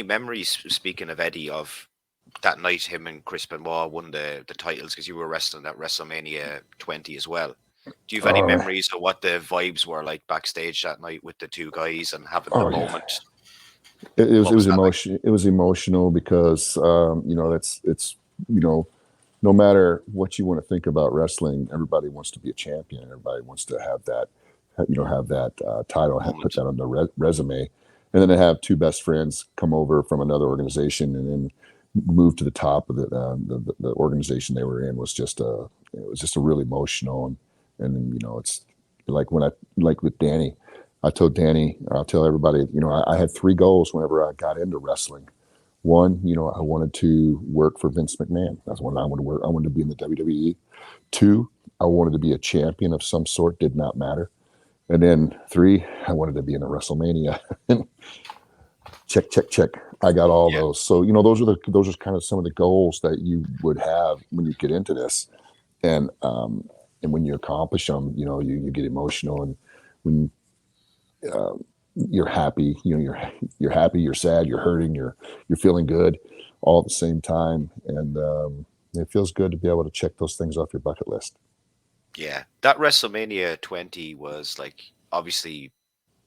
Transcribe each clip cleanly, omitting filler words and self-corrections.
memories, speaking of Eddie, of that night him and Chris Benoit won the titles, because you were wrestling at WrestleMania 20 as well? Do you have any Uh, memories of what the vibes were like backstage that night with the two guys and having the oh yeah, moment? it What was was that like? emotion. It was emotional because it's no matter what you want to think about wrestling, everybody wants to be a champion. Everybody wants to have that, have that title, put Moment. that on their resume, and then to have two best friends come over from another organization and then move to the top of the organization they were in was just a really emotional and it's like when I like with Danny. I told Danny, I'll tell everybody, I had three goals whenever I got into wrestling. One, I wanted to work for Vince McMahon. That's one I wanted to work. I wanted to be in the WWE. Two, I wanted to be a champion of some sort. Did not matter. And then three, I wanted to be in a WrestleMania. check, check, check. I got all Yeah. those. So those are kind of some of the goals that you would have when you get into this, and when you accomplish them, you get emotional, and when uh, you're happy, you're happy, you're sad, you're hurting, you're feeling good, all at the same time, and it feels good to be able to check those things off your bucket list. Yeah. That WrestleMania 20 was like obviously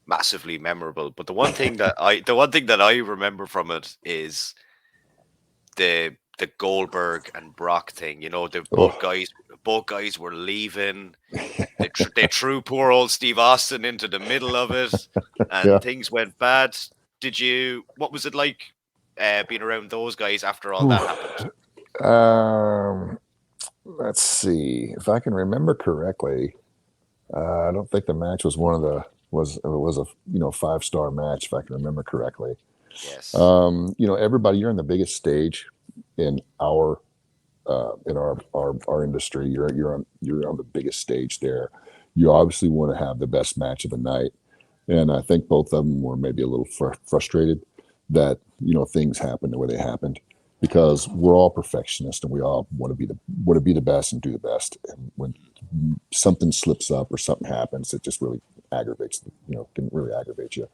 massively memorable. But the one thing that I remember from it is the Goldberg and Brock thing. The Oh, both guys were leaving. They threw poor old Steve Austin into the middle of it, and yeah. things went bad. What was it like being around those guys after all Ooh. that happened? Um, let's see if I can remember correctly. I don't think the match was one of the was it was a 5-star match if I can remember correctly. Yes. Everybody, you're in the biggest stage in our industry. You're on the biggest stage there. You obviously want to have the best match of the night, and I think both of them were maybe a little frustrated that things happened the way they happened, because we're all perfectionists and we all want to be the best and do the best. And when something slips up or something happens, it just really aggravates can really aggravate you.